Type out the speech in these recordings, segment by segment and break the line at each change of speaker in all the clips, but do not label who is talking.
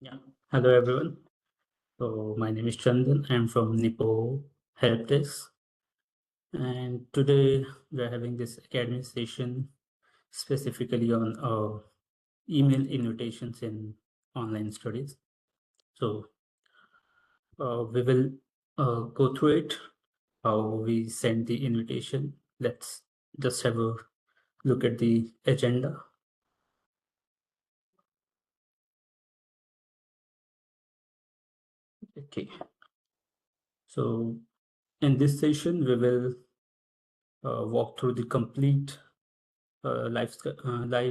Yeah. Hello, everyone. So my name is Chandan. I'm from NIPO Help Desk. And today we're having this academy session specifically on email invitations in online studies. So we will go through it, how we send the invitation. Let's just have a look at the agenda. Okay. So in this session, we will walk through the complete life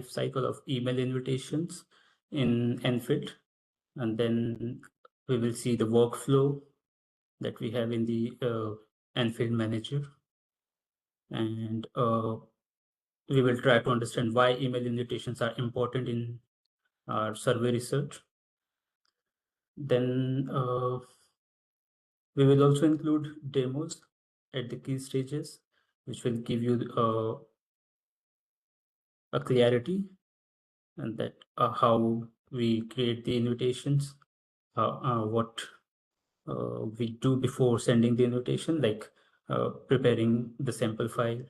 cycle of email invitations in Nfield, and then we will see the workflow that we have in the Nfield manager, and we will try to understand why email invitations are important in our survey research. Then we will also include demos at the key stages, which will give you a clarity and that how we create the invitations, what we do before sending the invitation, like preparing the sample file,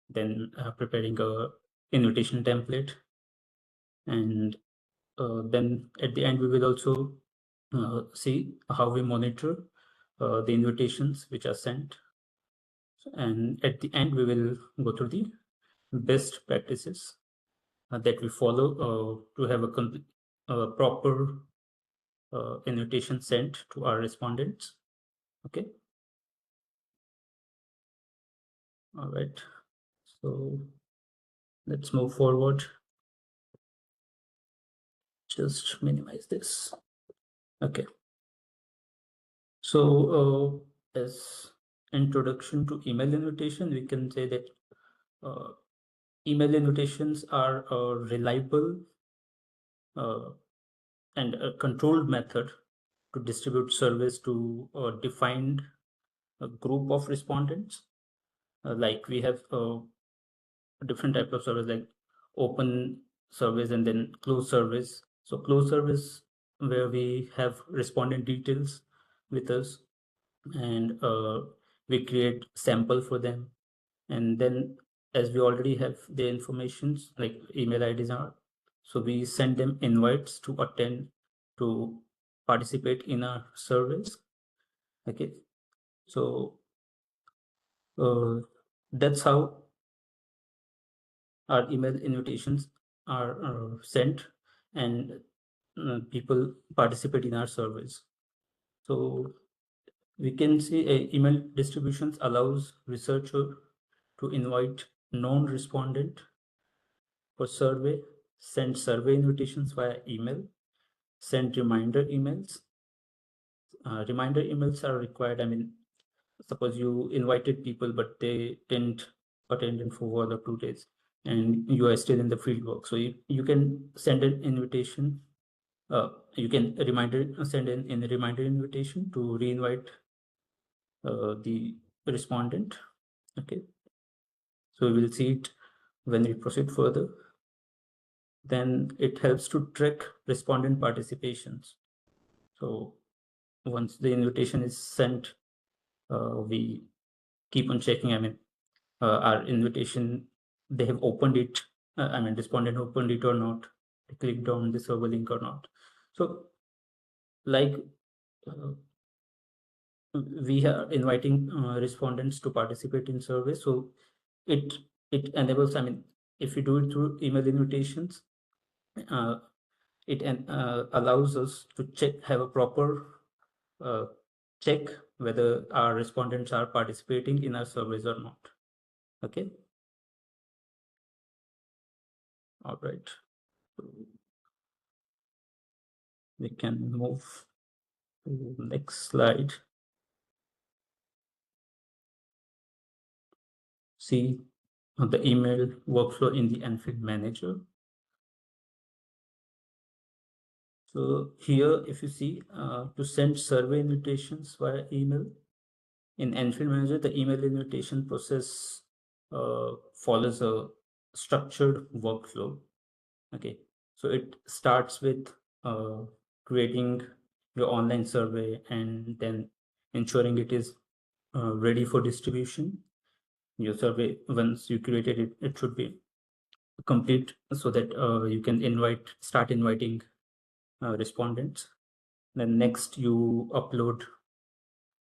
then preparing a invitation template, and then at the end we will also see how we monitor the invitations which are sent, and at the end we will go through the best practices that we follow to have a proper invitation sent to our respondents. Okay. All right. So let's move forward. Just minimize this. Okay. So as introduction to email invitation, we can say that uh, email invitations are a reliable uh, and a controlled method to distribute service to a defined group of respondents. Like we have different types of service, like open service and then closed service. So closed service where we have respondent details with us, and we create sample for them, and then as we already have the informations like email IDs are, so we send them invites to attend, to participate in our surveys. Okay. So that's how our email invitations are sent, and people participate in our surveys. So we can see email distributions allows researcher to invite non-respondent for survey, send survey invitations via email, send reminder emails. Reminder emails are required. I mean, suppose you invited people but they didn't attend in for 1 or 2 days and you are still in the field work, so you can send an invitation, you can send in a reminder invitation to re-invite the respondent. Okay. So we will see it when we proceed further. Then it helps to track respondent participations. So once the invitation is sent, we keep on checking. I mean, our invitation, they have opened it. I mean, respondent opened it or not. They clicked on the server link or not. So, like, uh, we are inviting respondents to participate in survey. So it enables. I mean, if we do it through email invitations, uh, it allows us to have a proper uh, check whether our respondents are participating in our surveys or not. Okay. All right. We can move to next slide. See the email workflow in the Nfield manager. So here, if you see, to send survey invitations via email in Nfield manager, the email invitation process follows a structured workflow. Okay, so it starts with creating your online survey and then ensuring it is ready for distribution. Your survey, once you created it, it should be complete so that you can start inviting respondents. Then next you upload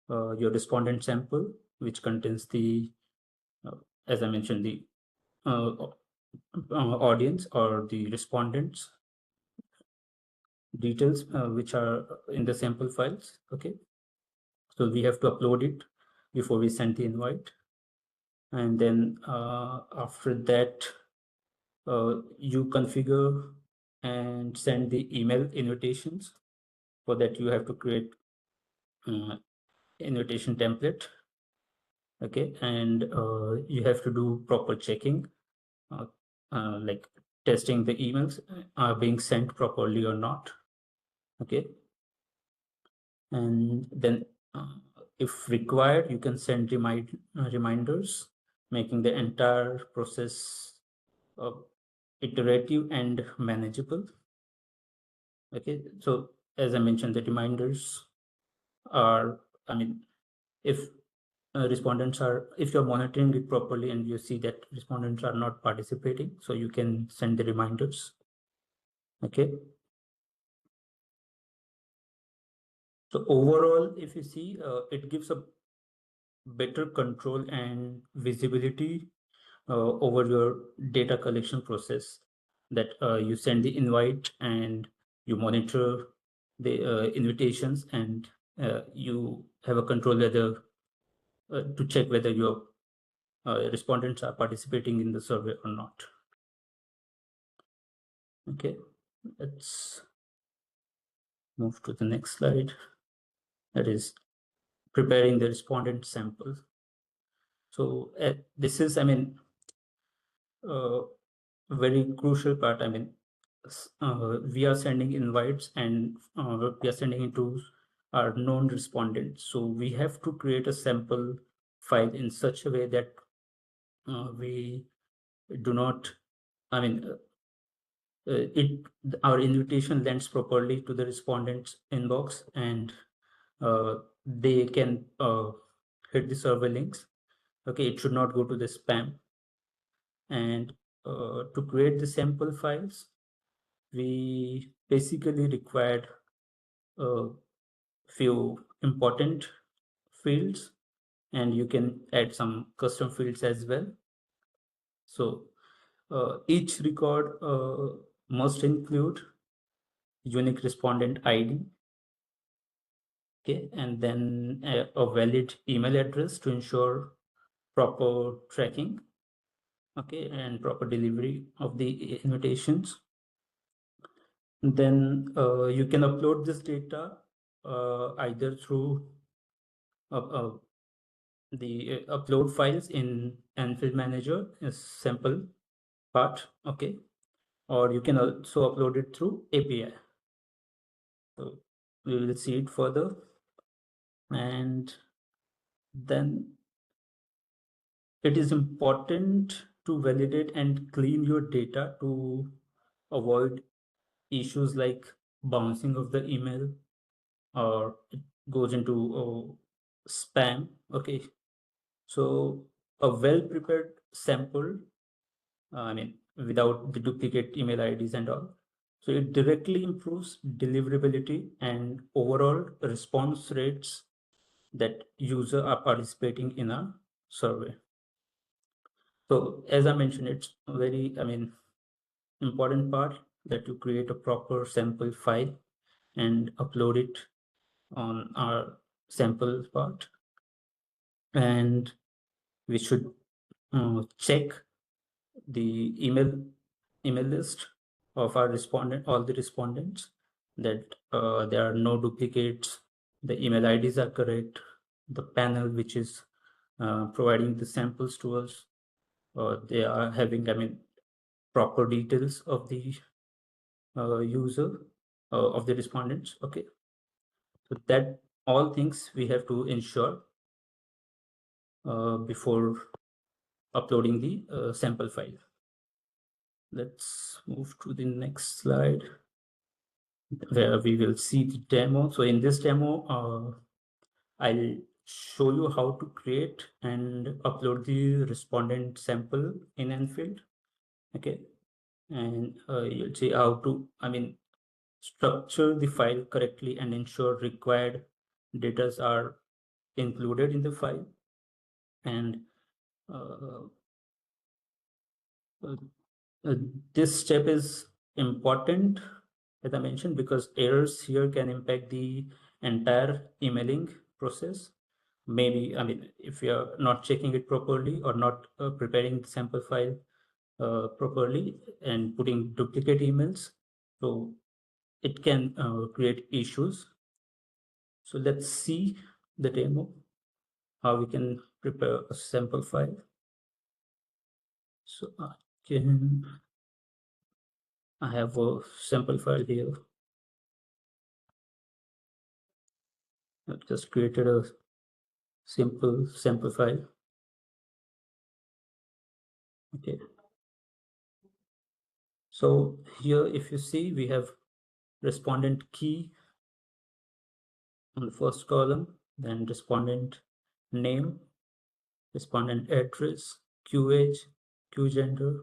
your respondent sample, which contains the, as I mentioned, the audience or the respondents details, which are in the sample files. Okay, so we have to upload it before we send the invite. And then after that, you configure and send the email invitations. For that, you have to create invitation template. Okay, and you have to do proper checking, like testing the emails are being sent properly or not. Okay, and then if required, you can send reminders, making the entire process iterative and manageable. Okay, so as I mentioned, the reminders are, I mean, if respondents are, if you're monitoring it properly and you see that respondents are not participating, so you can send the reminders. Okay, so overall, if you see, it gives a better control and visibility over your data collection process, that you send the invite and you monitor the invitations, and you have a control whether to check whether your respondents are participating in the survey or not. Okay, let's move to the next slide. That is preparing the respondent sample. So this is, I mean, very crucial part. I mean, we are sending invites and we are sending it to our known respondents. So we have to create a sample file in such a way that we do not, I mean, our invitation lands properly to the respondent's inbox, and they can hit the server links. Okay, it should not go to the spam. And to create the sample files, we basically required a few important fields, and you can add some custom fields as well. So each record must include unique respondent ID, okay, and then a valid email address to ensure proper tracking, okay, and proper delivery of the invitations. Then you can upload this data either through the upload files in Nfield Manager, a sample part, okay, or you can also upload it through API. So we will see it further. And then it is important to validate and clean your data to avoid issues like bouncing of the email, or it goes into spam. Okay, so a well-prepared sample, I mean, without the duplicate email IDs and all. So it directly improves deliverability and overall response rates that users are participating in a survey. So as I mentioned, it's a very, I mean, important part that you create a proper sample file and upload it on our sample part. And we should check the email list of our all the respondents, that there are no duplicates, the email IDs are correct, the panel which is providing the samples to us, they are having, I mean, proper details of the user, of the respondents. Okay, so that all things we have to ensure before uploading the sample file. Let's move to the next slide. where we will see the demo. So in this demo, I'll show you how to create and upload the respondent sample in Nfield. Okay. And you'll see how to, structure the file correctly and ensure required data are included in the file. And uh, uh, this step is important, as I mentioned, because errors here can impact the entire emailing process. Maybe, if you're not checking it properly or not preparing the sample file properly and putting duplicate emails, so it can create issues. So let's see the demo, how we can prepare a sample file. So I have a sample file here. I've just created a simple sample file. Okay. So here, if you see, we have respondent key on the first column, then respondent name, respondent address, QH, QGender,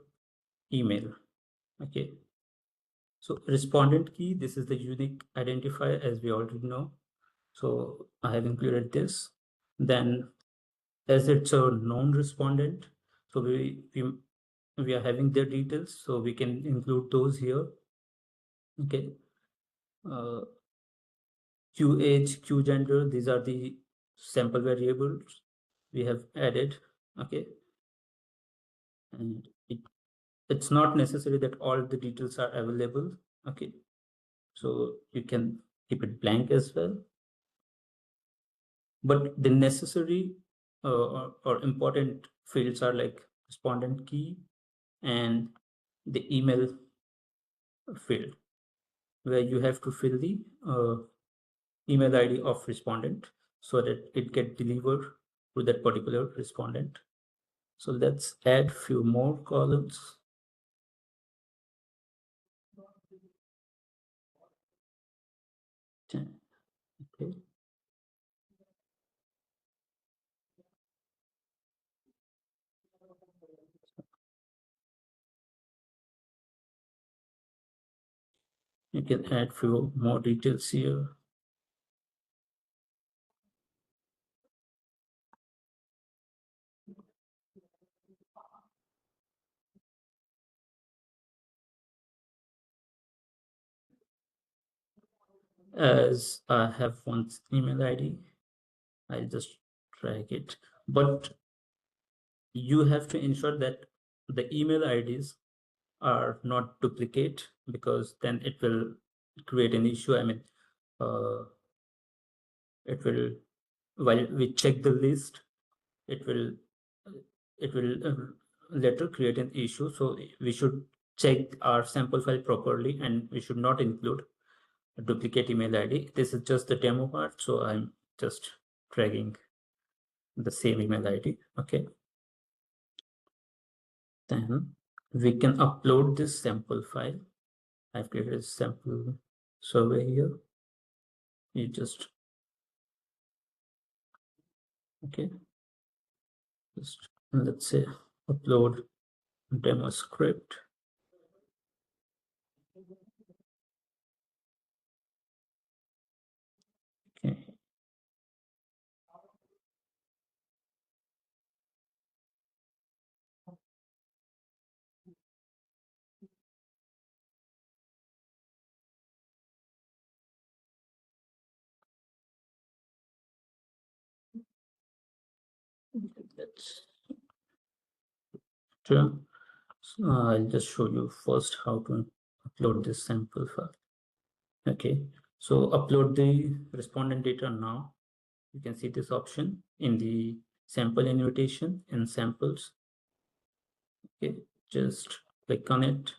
email. Okay. So respondent key, this is the unique identifier, as we already know. So I have included this. Then as it's a known respondent, so we are having their details, so we can include those here. Okay. QH, QGender, these are the sample variables we have added. Okay. And it's not necessary that all the details are available. Okay. So you can keep it blank as well. But the necessary or important fields are like respondent key and the email field, where you have to fill the email ID of respondent so that it get delivered to that particular respondent. So let's add few more columns. Okay. You can add few more details here. As I have one email ID, I'll just drag it. But you have to ensure that the email IDs are not duplicate, because then it will create an issue. It will, while we check the list, it will later create an issue. So we should check our sample file properly, and we should not include a duplicate email ID. This is just the demo part, so I'm just dragging the same email ID. Okay. Then we can upload this sample file. I've created a sample survey here. You just, okay, just let's say upload demo script. Okay. Let's so I'll just show you first how to upload this sample file. Okay, so upload the respondent data now. You can see this option in the sample invitation in samples. Okay, just click on it.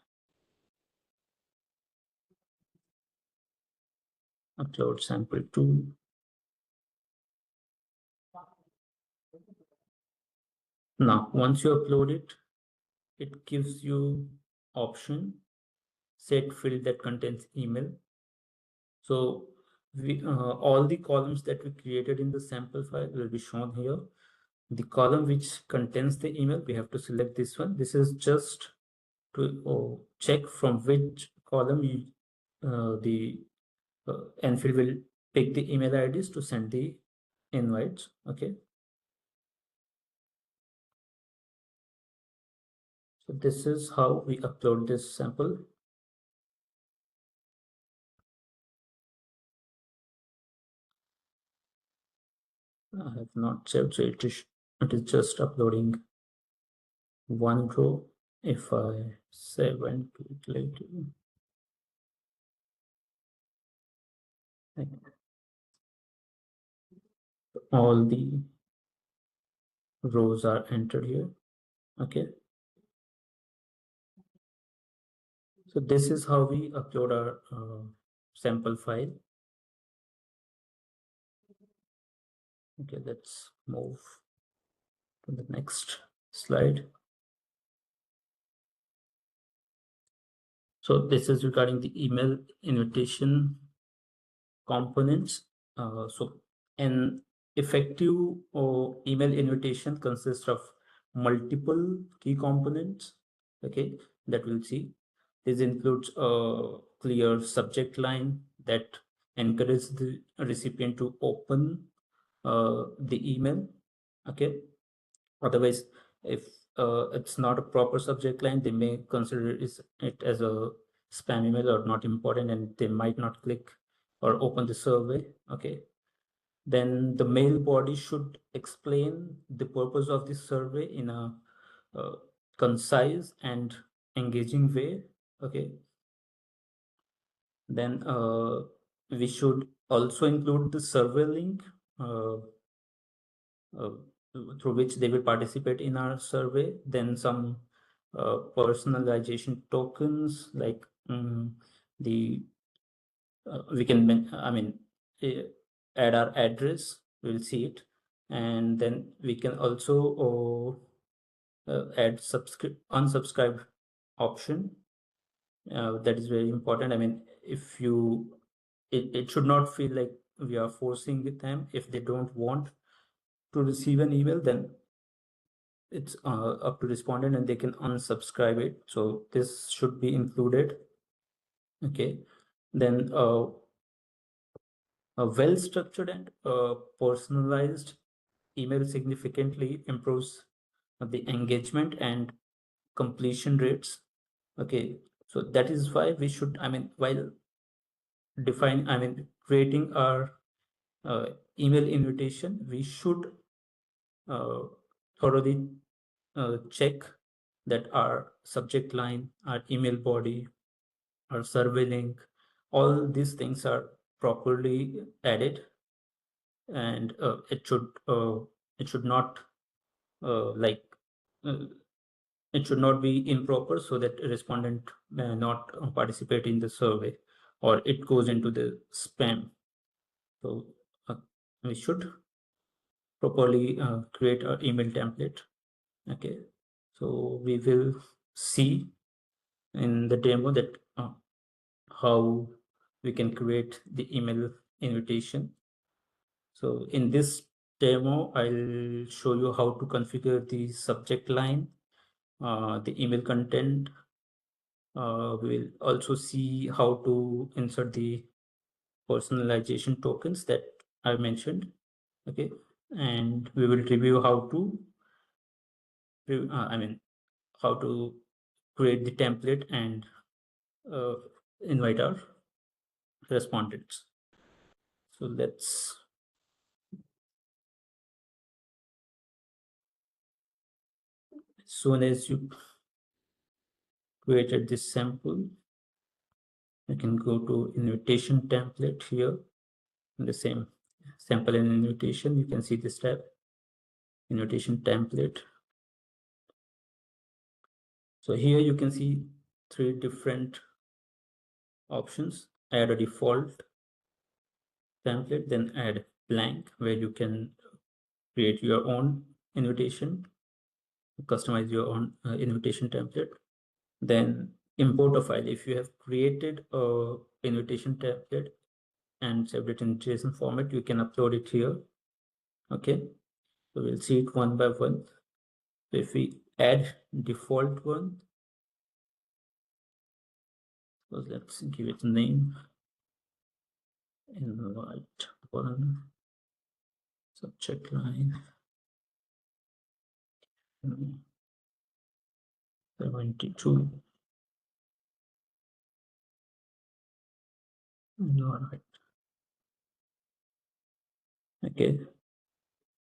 Upload sample 2. Now, once you upload it, it gives you option set field that contains email. So we all the columns that we created in the sample file will be shown here. The column which contains the email, we have to select this one. This is just to check from which column the Nfield will pick the email IDs to send the invites. Okay. So this is how we upload this sample. I have not saved, so it is just uploading one row. If I save and do it later, all the rows are entered here. Okay. So this is how we upload our sample file. Okay, let's move to the next slide. So this is regarding the email invitation components. So an effective email invitation consists of multiple key components, okay, that we'll see. This includes a clear subject line that encourages the recipient to open the email, okay. Otherwise, if it's not a proper subject line, they may consider it as a spam email or not important, and they might not click or open the survey. Okay. Then the mail body should explain the purpose of this survey in a concise and engaging way. Okay. Then we should also include the survey link uh, uh, through which they will participate in our survey. Then some personalization tokens like the we can uh, add our address, we'll see it. And then we can also add unsubscribe option. That is very important. I mean, if you it should not feel like we are forcing with them. If they don't want to receive an email, then it's up to respondent and they can unsubscribe it. So this should be included. Okay. Then a well-structured and personalized email significantly improves the engagement and completion rates. Okay. So that is why we should, I mean, while creating our email invitation, we should thoroughly check that our subject line, our email body, our survey link, all these things are properly added, and it should not like it should not be improper, so that a respondent may not participate in the survey or it goes into the spam. So uh, we should properly create an email template. Okay, so we will see in the demo that how we can create the email invitation. So in this demo, I'll show you how to configure the subject line, the email content. We'll also see how to insert the personalization tokens that I mentioned. Okay, and we will review how to, how to create the template and uh, invite our respondents. So let's, as soon as you created this sample, you can go to invitation template here in the same sample and invitation. You can see this tab, invitation template. So here you can see three different options: add a default template, then add blank, where you can create your own invitation, customize your own invitation template. Then import a file. If you have created a invitation template, and saved it in JSON format, you can upload it here. Okay, so we'll see it one by one. So if we add default one, so let's give it a name, invite one, subject line 72. All right. Okay,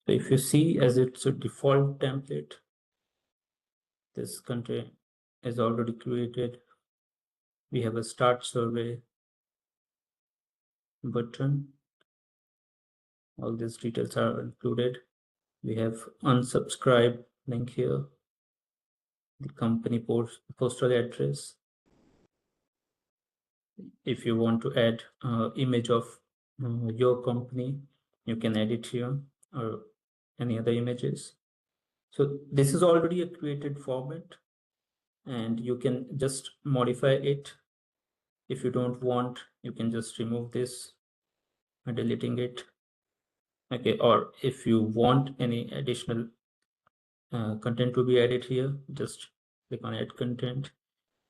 so if you see, as it's a default template, this content is already created. We have a start survey button. All these details are included. We have unsubscribe link here, the company postal address. If you want to add image of your company, you can add it here, or any other images. So this is already a created format, and you can just modify it. If you don't want, you can just remove this by deleting it. Okay, or if you want any additional content to be added here, just click on add content.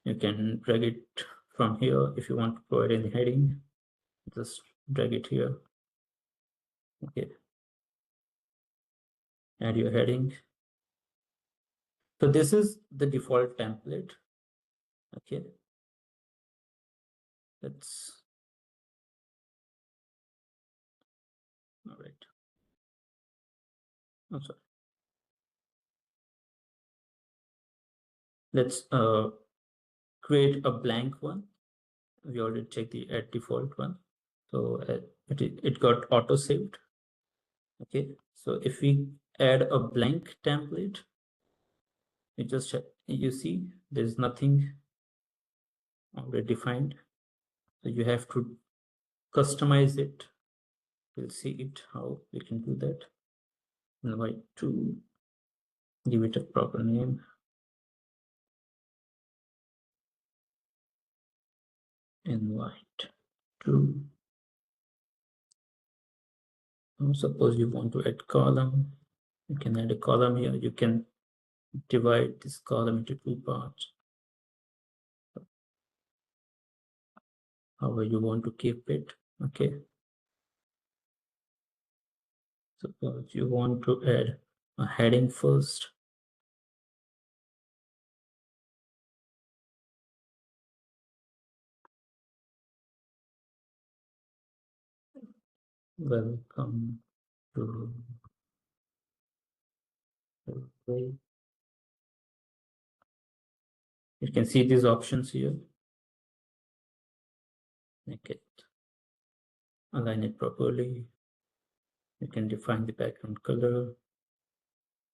You can drag it from here. If you want to provide any heading, just drag it here. Okay, add your heading. So this is the default template. Okay, let's, all right. I'm sorry. Let's create a blank one. We already checked the add default one. So it got auto saved. Okay, so if we add a blank template, you see there's nothing already defined. So you have to customize it. We'll see it how we can do that. Invite to, give it a proper name. Invite to. Suppose you want to add column, you can add a column here. You can divide this column into two parts. However you want to keep it. Okay. Suppose you want to add a heading first. Welcome to the way. You can see these options here. Make it, align it properly. You can define the background color.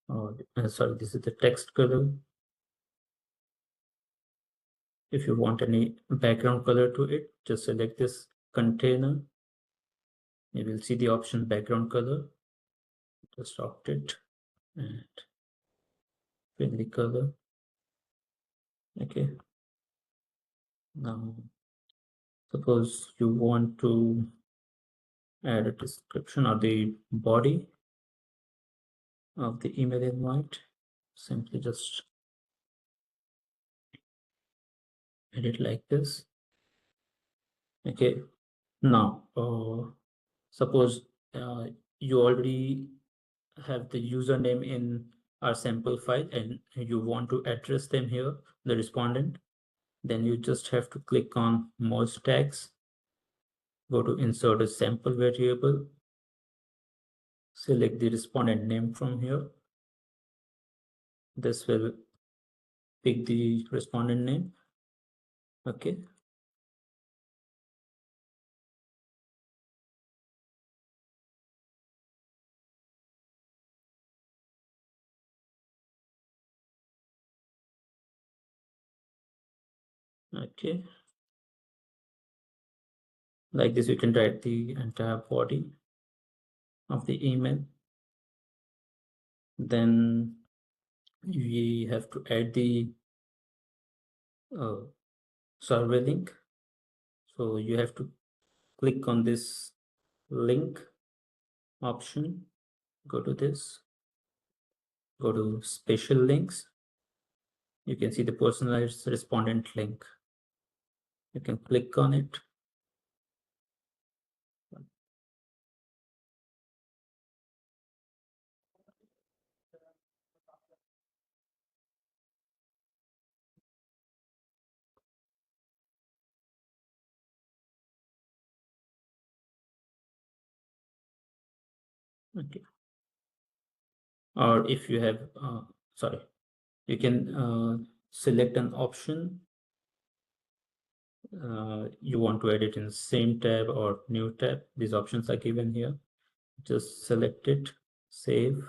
Or sorry, this is the text color. If you want any background color to it, just select this container. You will see the option background color. Just opt it and fill the color. Okay. Now, suppose you want to add a description or the body of the email invite. Simply just edit like this. Okay. Now, suppose you already have the username in our sample file and you want to address them here, the respondent, then you just have to click on merge tags, go to insert a sample variable, select the respondent name from here. This will pick the respondent name. Okay. Okay. Like this, you can write the entire body of the email. Then we have to add the survey link. So you have to click on this link option, go to this, go to special links. You can see the personalized respondent link. You can click on it. Okay. Or if you have, sorry, you can select an option you want to edit in the same tab or new tab. These options are given here. Just select it, save.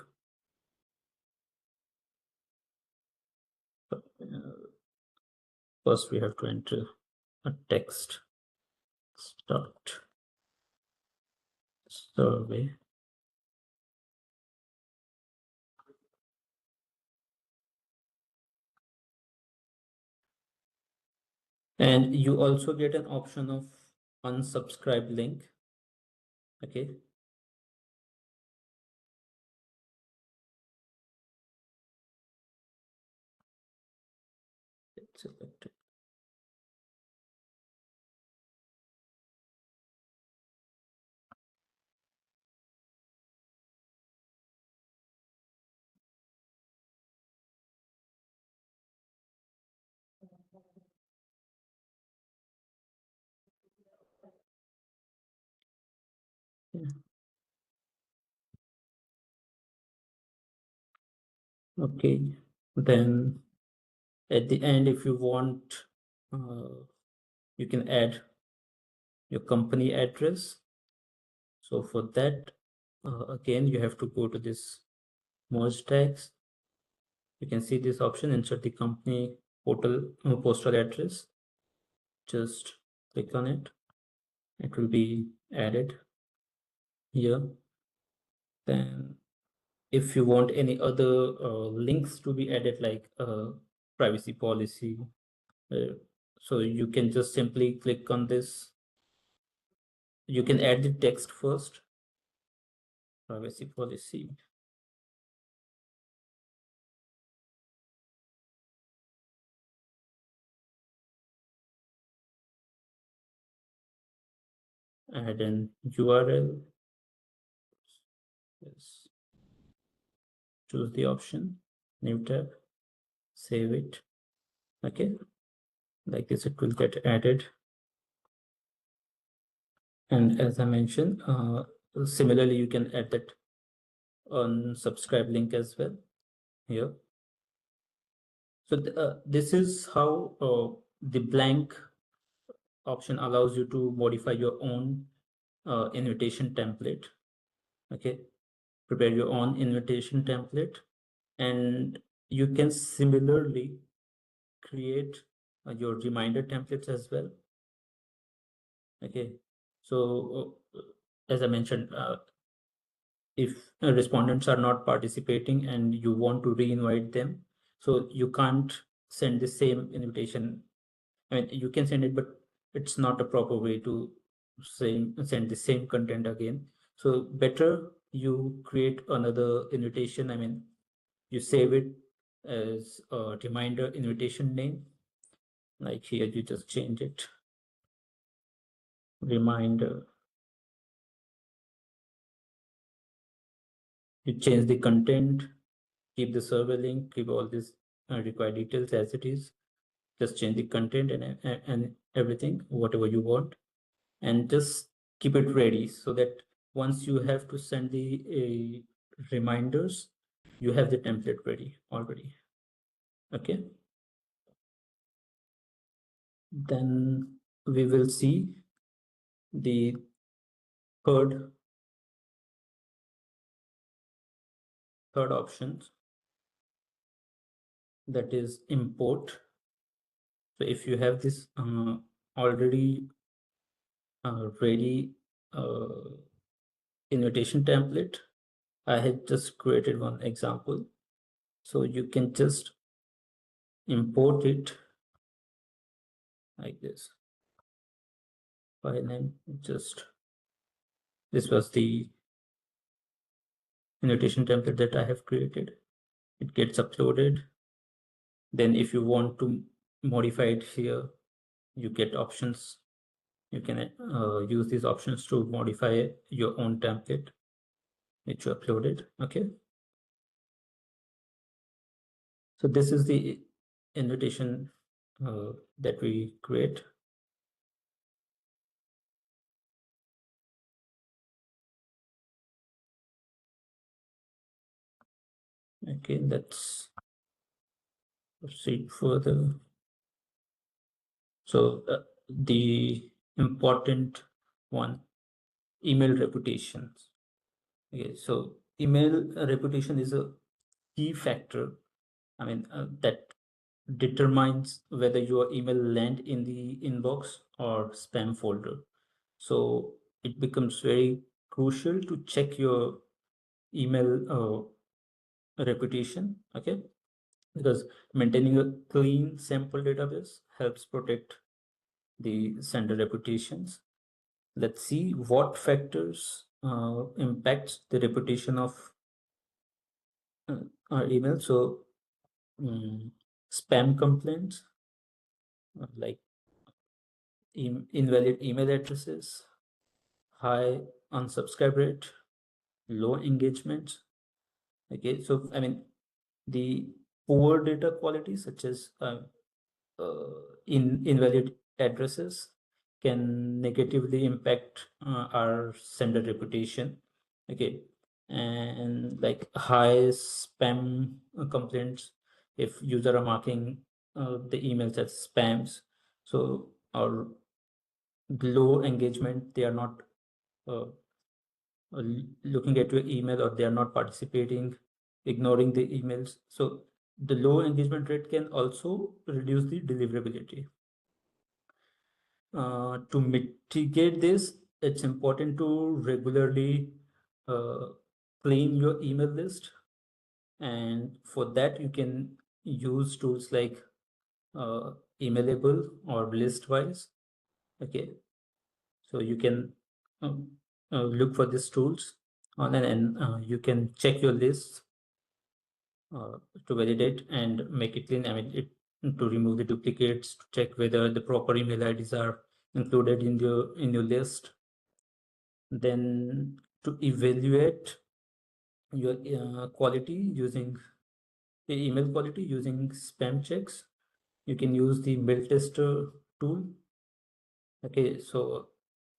First, we have to enter a text. Start survey. And you also get an option of unsubscribe link. Okay. Select it. Yeah. Okay. Then at the end, if you want, you can add your company address. So for that, again, you have to go to this merge tags. You can see this option, insert the company postal address. Just click on it. It will be added here. Then if you want any other links to be added, like privacy policy, so you can just simply click on this. You can add the text first, privacy policy. Add an URL. Yes. Choose the option, new tab, save it. Okay, like this, it will get added. And as I mentioned, similarly, you can add that unsubscribe link as well here. So this is how the blank option allows you to modify your own invitation template. Okay, prepare your own invitation template, and you can similarly create your reminder templates as well. Okay, so as I mentioned, if respondents are not participating and you want to re-invite them, so you can't send the same invitation. I mean, you can send it, but it's not a proper way to send the same content again. So better you create another invitation. I mean, you save it as a reminder invitation name. Like here, you just change it, reminder. You change the content, keep the server link, keep all these required details as it is. Just change the content and everything, whatever you want, and just keep it ready so that once you have to send the reminders, you have the template ready already. Okay. Then we will see the third option, that is import. So if you have this already ready invitation template, I had just created one example, so you can just import it like this. file name. Just this was the invitation template that I have created. It gets uploaded. Then if you want to modify it here, you get options. You can use these options to modify your own template which you uploaded. Okay. So this is the invitation that we create. Okay, let's proceed further. So the important one, email reputations. Okay, so email reputation is a key factor. I mean, that determines whether your email land in the inbox or spam folder. So it becomes very crucial to check your email reputation. Okay, because maintaining a clean sample database helps protect the sender reputations. Let's see what factors impacts the reputation of uh, our email. So spam complaints, like invalid email addresses, high unsubscribe rate, low engagement. Okay, so I mean the poor data quality, such as invalid addresses, can negatively impact our sender reputation. Okay, and like high spam complaints, if user are marking the emails as spams, so or low engagement, they are not uh, looking at your email, or they are not participating, ignoring the emails. So the low engagement rate can also reduce the deliverability. To mitigate this, it's important to regularly uh, clean your email list. And for that, you can use tools like Emailable or Listwise. Okay, so you can um, look for these tools on, and you can check your lists to validate and make it clean. I mean, to remove the duplicates, to check whether the proper email IDs are included in your list. Then to evaluate your quality using the email quality using spam checks, you can use the mail tester tool. Okay, so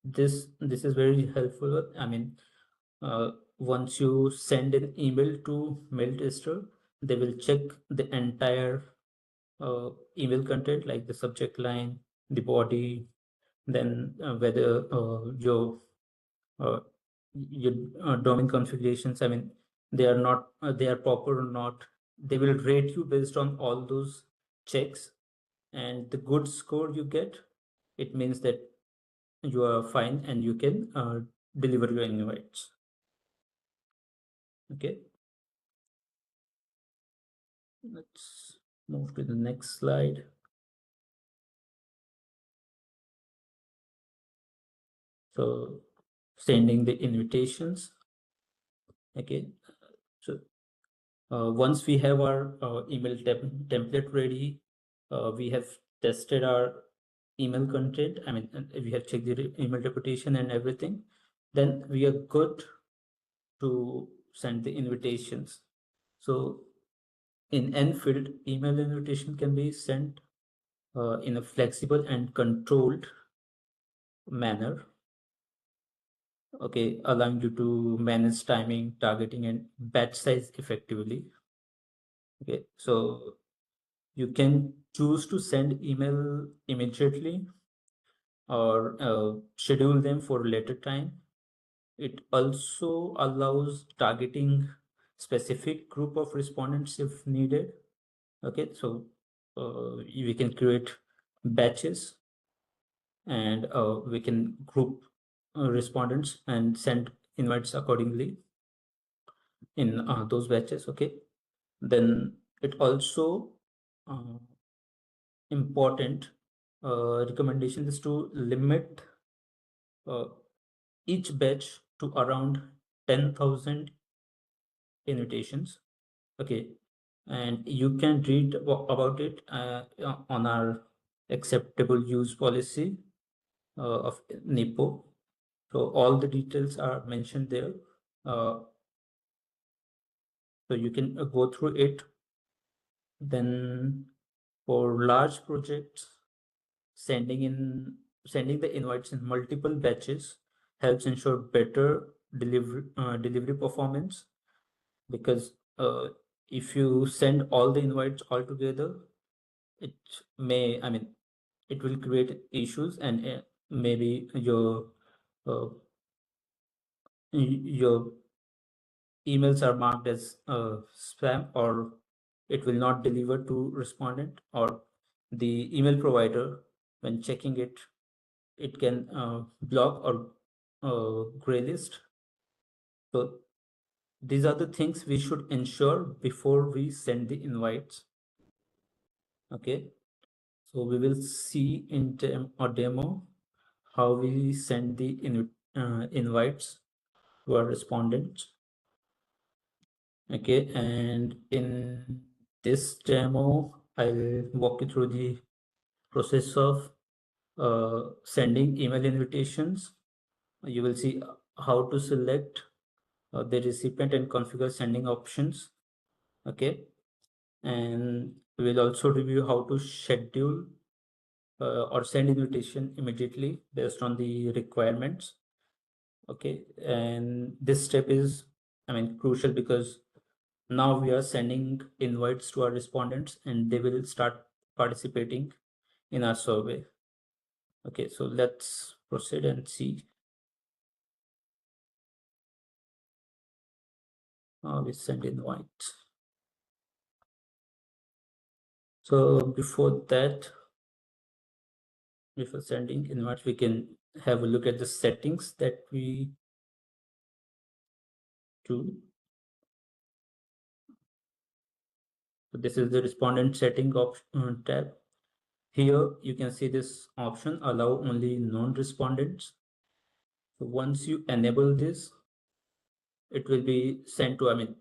this is very helpful. I mean, once you send an email to mail tester, they will check the entire email content, like the subject line, the body, then whether uh, your domain configurations, I mean, they are not they are proper or not. They will rate you based on all those checks, and the good score you get, it means that you are fine and you can deliver your invites. Okay, let's move to the next slide. So sending the invitations. Okay, so once we have our email template ready, we have tested our email content. I mean, we have checked the email reputation and everything. Then we are good to send the invitations. So in Nfield, email invitation can be sent in a flexible and controlled manner. Okay, allowing you to manage timing, targeting, and batch size effectively. Okay, so you can choose to send email immediately or schedule them for a later time. It also allows targeting specific group of respondents if needed. Okay, so we can create batches, and we can group respondents and send invites accordingly in those batches. Okay, then it also uh, important recommendation is to limit uh, each batch to around 10,000 invitations. Okay, and you can read about it on our acceptable use policy of NIPO. So all the details are mentioned there. So you can go through it. Then for large projects, sending the invites in multiple batches helps ensure better delivery performance, because if you send all the invites all together, it may, I mean, it will create issues, and maybe uh, your emails are marked as spam, or it will not deliver to respondent, or the email provider, when checking it, it can block or gray list. So these are the things we should ensure before we send the invites. Okay, so we will see in a demo how we send the invites to our respondents. Okay, and in this demo, I'll walk you through the process of sending email invitations. You will see how to select the recipient and configure sending options. Okay, and we'll also review how to schedule or send invitation immediately based on the requirements. Okay, and this step is, I mean, crucial, because now we are sending invites to our respondents and they will start participating in our survey. Okay, so let's proceed and see how we send invites. So before that, before sending invites, we can have a look at the settings that we do. So this is the respondent setting option tab. Here you can see this option, allow only non-respondents. So once you enable this, it will be sent to, I mean,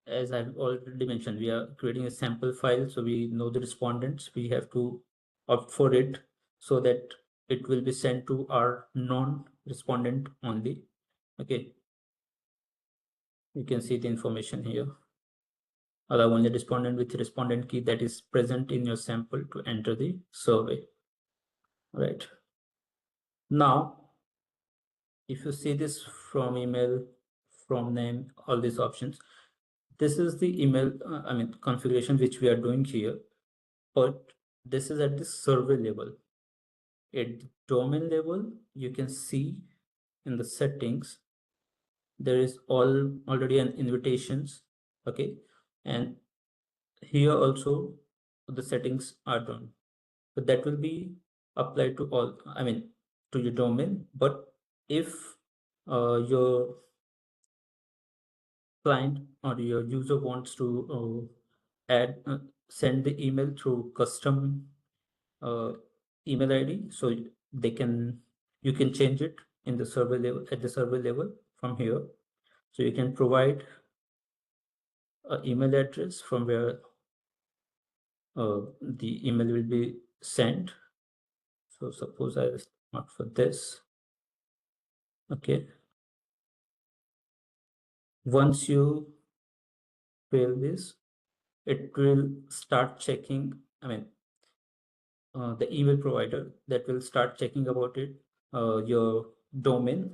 as I've already mentioned, we are creating a sample file, so we know the respondents. We have to opt for it so that it will be sent to our non-respondent only. Okay, you can see the information here. Allow only respondent with respondent key that is present in your sample to enter the survey. Right. Now, if you see this from email, from name, all these options, this is the email, I mean, configuration which we are doing here, but this is at the survey level. At the domain level, you can see in the settings, there is already an invitations. Okay, and here also the settings are done. So that will be applied to all, I mean, to your domain. But if your client or your user wants to send the email through custom uh, email ID, so they can, you can change it in the server level, at the server level from here. So you can provide an email address from where the email will be sent. So suppose I mark for this. Okay, once you fail this, it will start checking, I mean, the email provider that will start checking about it, your domain,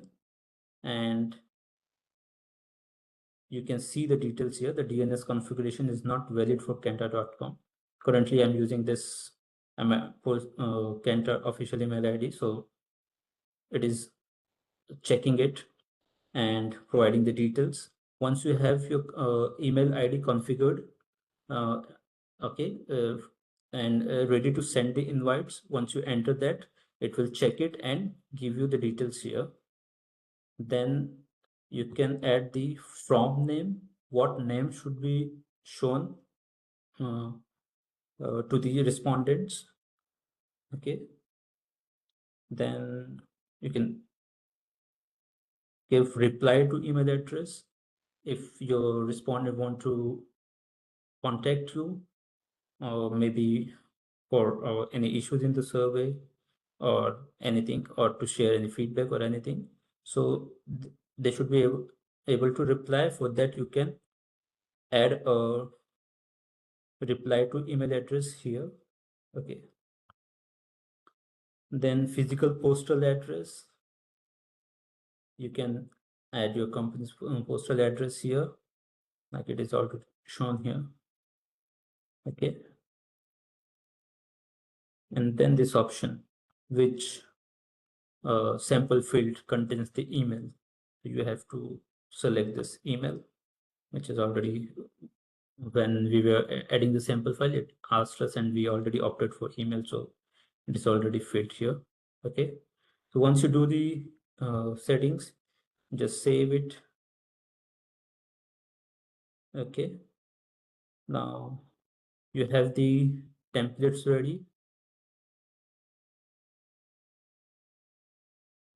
and you can see the details here. The DNS configuration is not valid for Kenta.com. Currently, I'm using this Kenta official email ID, so it is checking it and providing the details. Once you have your email ID configured, uh, okay, and ready to send the invites, once you enter that, it will check it and give you the details here. Then you can add the from name, what name should be shown uh, to the respondents. Okay, then you can give reply to email address. If your respondent want to contact you, or maybe for any issues in the survey or anything, or to share any feedback or anything, so they should be able to reply. For that, you can add a reply to email address here. Okay. Then physical postal address, you can add your company's postal address here, like it is already shown here. Okay. And then this option, which sample field contains the email. So you have to select this email, which is already, when we were adding the sample file, it asked us and we already opted for email. So it is already filled here. Okay. So once you do the settings, just save it. Okay. Now you have the templates ready.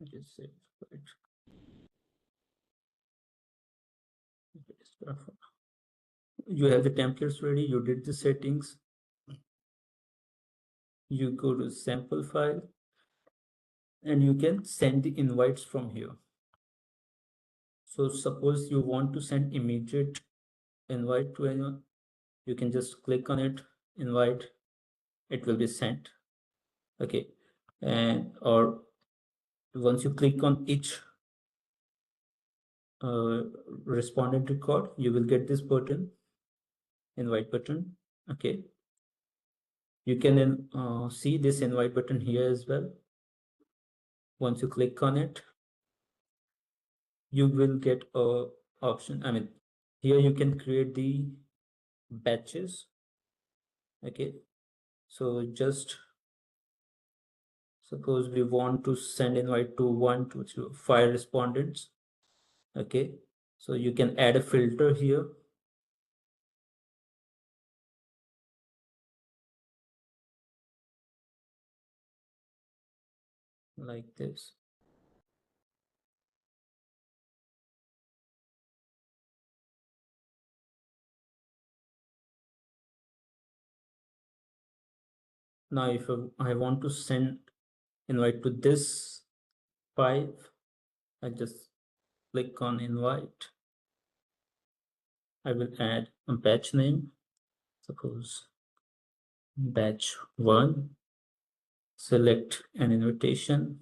Just save it. You have the templates ready. You did the settings. You go to sample file and you can send the invites from here. So suppose you want to send immediate invite to anyone, you can just click on it, invite, it will be sent. Okay. And or once you click on each respondent record, you will get this button, invite button. Okay. You can then see this invite button here as well. Once you click on it, you will get a option. I mean, here you can create the batches. Okay. So just suppose we want to send invite to 1, 2, 3, 5 respondents. Okay. So you can add a filter here. Like this. Now, if I want to send invite to this 5, I just click on invite. I will add a batch name, suppose batch 1, select an invitation.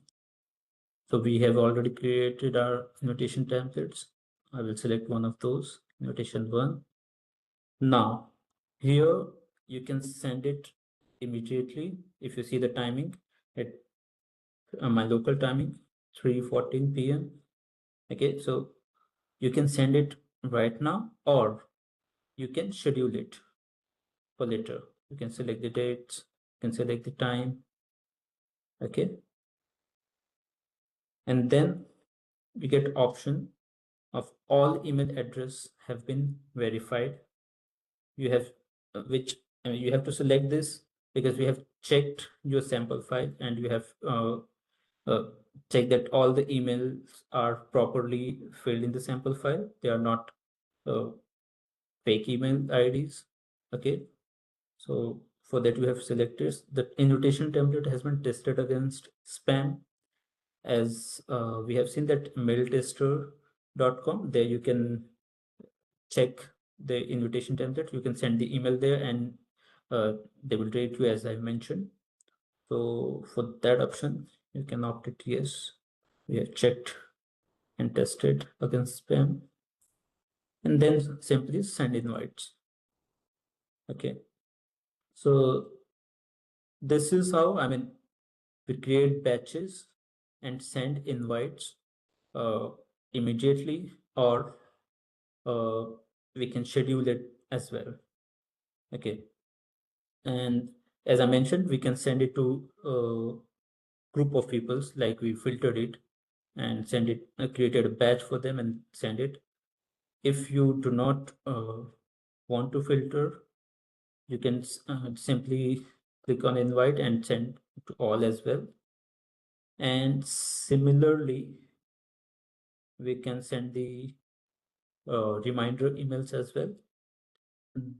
So we have already created our invitation templates. I will select one of those, invitation 1. Now, here you can send it immediately. If you see the timing at my local timing, 3:14 p.m. Okay, so you can send it right now, or you can schedule it for later. You can select the dates, you can select the time. Okay, and then we get option of all email address have been verified. You have which you have to select this because we have checked your sample file, and you have uh, checked that all the emails are properly filled in the sample file. They are not fake email IDs. Okay, so for that you have selected the invitation template has been tested against spam. As we have seen that mailtester.com, there you can check the invitation template. You can send the email there, and they will rate you as I mentioned. So for that option, you can opt it yes. We have checked and tested against spam, and then simply send invites. Okay, so this is how, I mean, we create batches and send invites uh, immediately, or uh, we can schedule it as well. Okay, and as I mentioned, we can send it to a group of peoples, like we filtered it and send it, created a batch for them and send it. If you do not want to filter, you can simply click on invite and send to all as well. And similarly, we can send the reminder emails as well.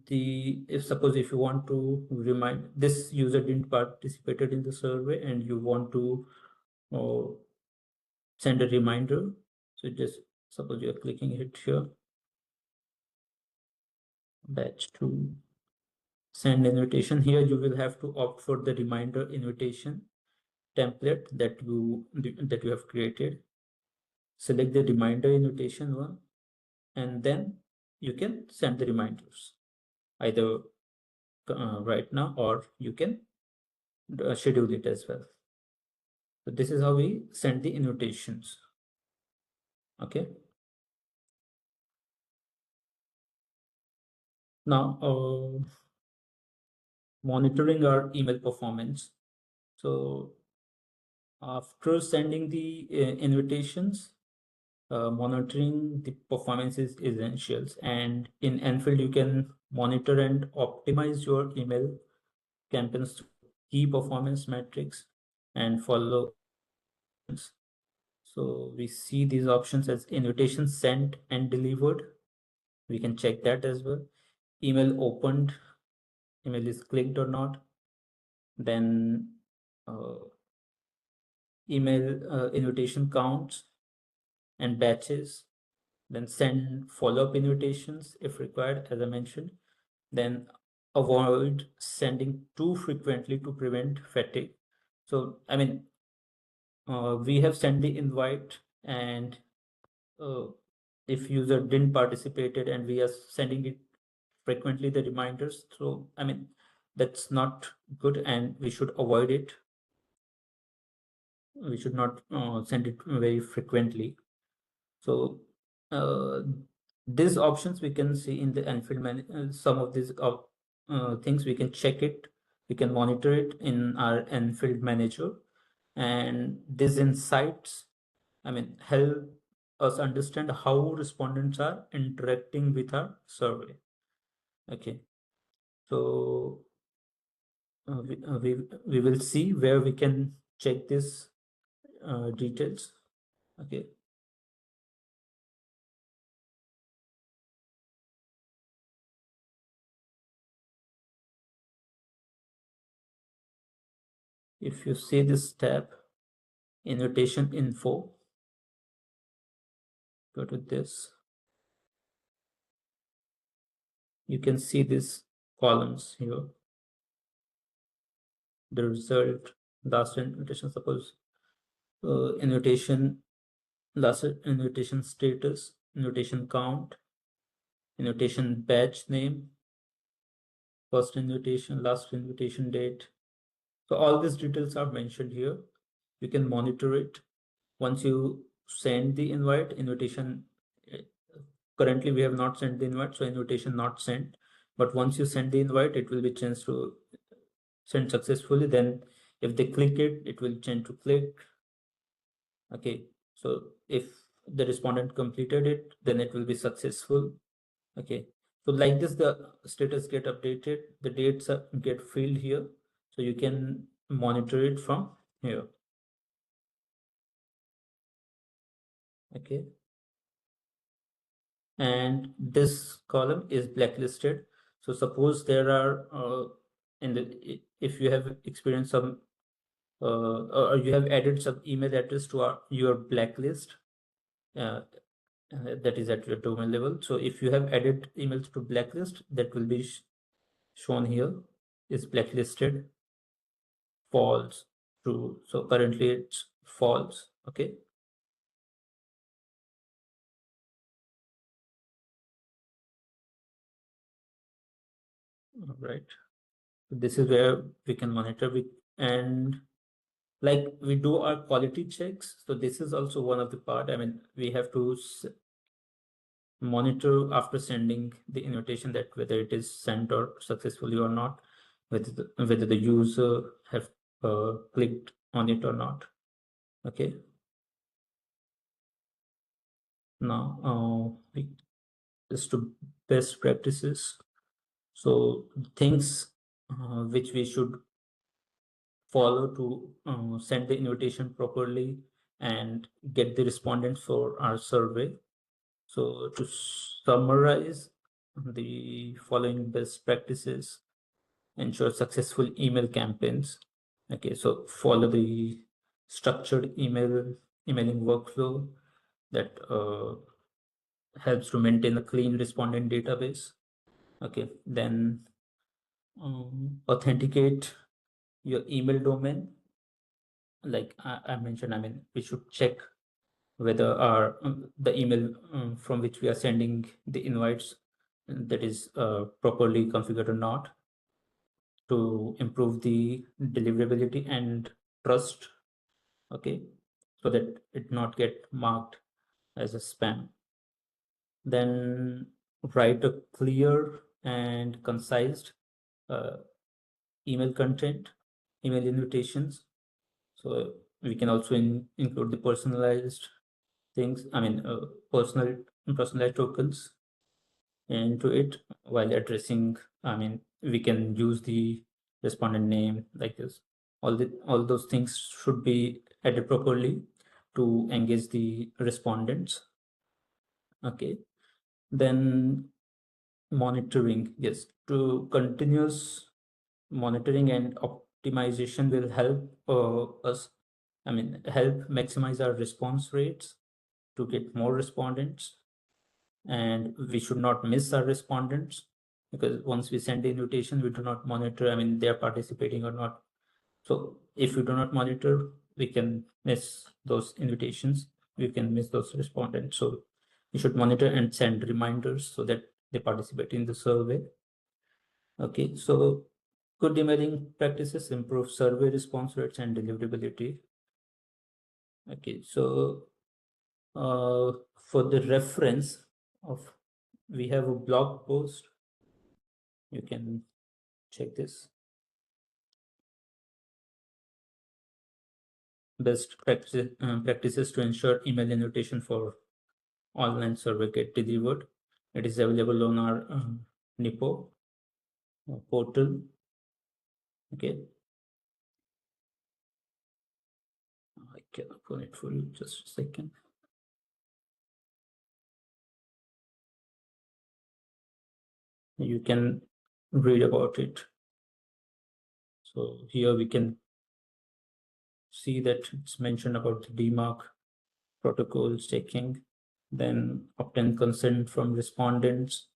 If suppose if you want to remind this user didn't participated in the survey and you want to uh, send a reminder, so just suppose you're clicking it here, batch to send invitation. Here you will have to opt for the reminder invitation template that you have created. Select the reminder invitation one, and then you can send the reminders either right now, or you can schedule it as well. So this is how we send the invitations. Okay. Now, monitoring our email performance. So after sending the invitations, monitoring the performance is essential. And in Nfield, you can monitor and optimize your email campaigns to key performance metrics and follow. So we see these options as invitation sent and delivered. We can check that as well. Email opened, email is clicked or not. Then email invitation counts and batches. Then send follow-up invitations if required, as I mentioned. Then avoid sending too frequently to prevent fatigue. So, I mean, we have sent the invite, and if user didn't participated and we are sending it frequently, the reminders. So, I mean, that's not good and we should avoid it. We should not send it very frequently. So these options we can see in the Nfield some of these things we can check it, we can monitor it in our Nfield manager, and these insights, I mean, help us understand how respondents are interacting with our survey. Okay, so we will see where we can check this details. Okay. If you see this tab, invitation info, go to this, you can see these columns here. The result, last invitation, suppose invitation, last invitation status, invitation count, invitation batch name, first invitation, last invitation date. So all these details are mentioned here. You can monitor it. Once you send the invite, invitation, currently we have not sent the invite, so invitation not sent. But once you send the invite, it will be changed to send successfully. Then if they click it, it will change to click. Okay, so if the respondent completed it, then it will be successful. Okay, so like this, the status get updated, the dates get filled here, so you can monitor it from here. Okay, and this column is blacklisted. So suppose there are if you have experienced some or you have added some email address to your blacklist, that is at your domain level. So if you have added emails to blacklist, that will be shown here is blacklisted, false, true. So currently it's false. Okay. All right. So this is where we can monitor with, and like we do our quality checks. So this is also one of the part. I mean, we have to monitor after sending the invitation that whether it is sent or successfully or not, whether the user have clicked on it or not. Okay. Now just to best practices. So things which we should follow to send the invitation properly and get the respondents for our survey. So to summarize, the following best practices ensure successful email campaigns. Okay, so follow the structured emailing workflow that helps to maintain a clean respondent database. Okay, then authenticate your email domain. Like I mentioned, I mean, we should check whether our the email from which we are sending the invites that is properly configured or not, to improve the deliverability and trust. Okay, so that it not get marked as a spam. Then write a clear and concise uh, email content, email invitations. So we can also include the personalized things, I mean, personalized tokens into it while addressing, I mean, we can use the respondent name like this. All those things should be added properly to engage the respondents. Okay, then monitoring, yes, to continuous monitoring and optimization will help us, I mean, help maximize our response rates to get more respondents. And we should not miss our respondents, because once we send the invitation, we do not monitor, I mean, they are participating or not. So if we do not monitor, we can miss those invitations, we can miss those respondents. So we should monitor and send reminders so that they participate in the survey. Okay, so good emailing practices improve survey response rates and deliverability. Okay, so for the reference of, we have a blog post, you can check this. Best practices to ensure email invitation for online survey get delivered. It is available on our NIPO portal. Okay, I can open it for you, just a second. You can read about it. So here we can see that it's mentioned about the DMARC protocols taking, then obtain consent from respondents.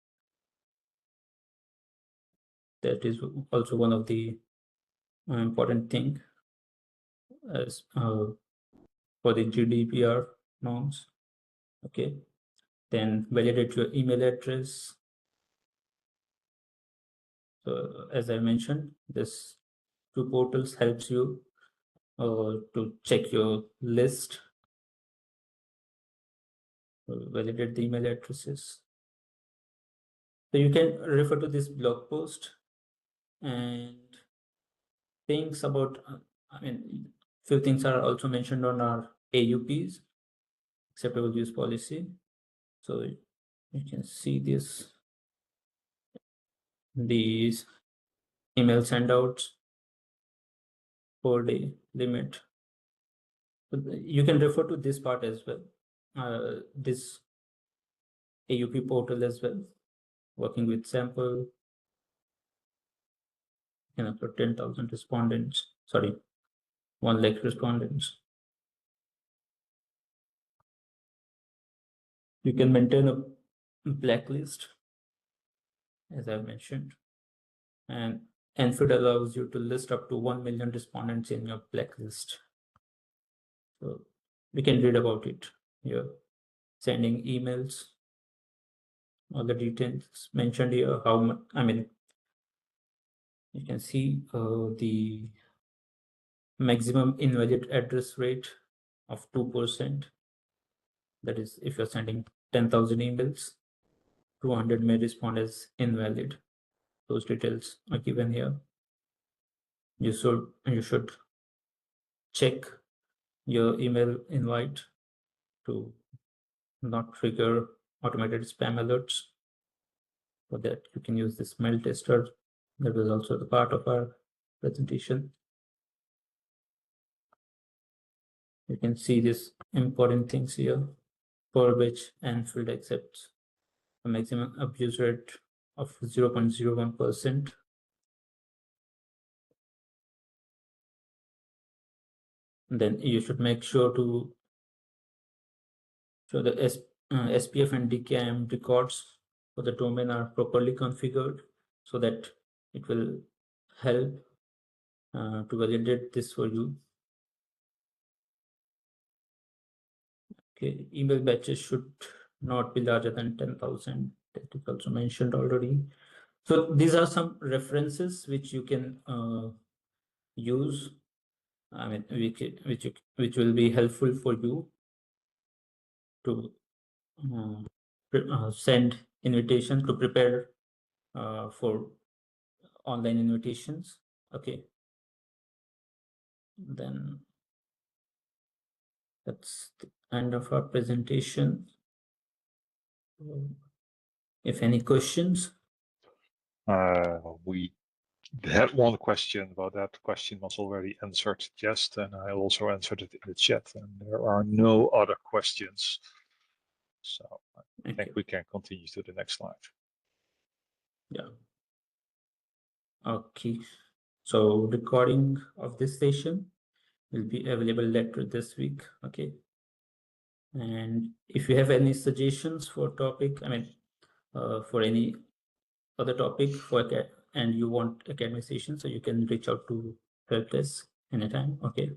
That is also one of the important thing as for the GDPR norms. Okay, then validate your email address. So as I mentioned, this two portals helps you to check your list, validate the email addresses. So you can refer to this blog post and things about, I mean, few things are also mentioned on our AUPs, acceptable use policy. So you can see this, these email sendouts per day limit. So you can refer to this part as well, this AUP portal as well, working with sample, you know, for 10,000 respondents, sorry, 1 lakh respondents. You can maintain a blacklist, as I mentioned, and Nfield allows you to list up to 1 million respondents in your blacklist. So we can read about it here. Sending emails, all the details mentioned here. How much, I mean, you can see the maximum invalid address rate of 2%. That is, if you're sending 10,000 emails, 200 may respond as invalid. Those details are given here. You should check your email invite to not trigger automated spam alerts. For that, you can use this mail tester. That was also the part of our presentation. You can see these important things here, for which Nfield accepts a maximum abuse rate of 0.01%. Then you should make sure to show the SPF and DKIM records for the domain are properly configured, so that it will help to validate this for you. Okay, email batches should not be larger than 10,000. That is also mentioned already. So these are some references which you can use. I mean, which will be helpful for you to send invitations, to prepare for online invitations. Okay, then that's the end of our presentation. If any questions?
We had one question, but that question was already answered, just, and I also answered it in the chat, and there are no other questions. So I think we can continue to the next slide.
Yeah. Okay. So recording of this session will be available later this week. Okay. And if you have any suggestions for topic, I mean, for any other topic and you want academic session, so you can reach out to help desk anytime. Okay.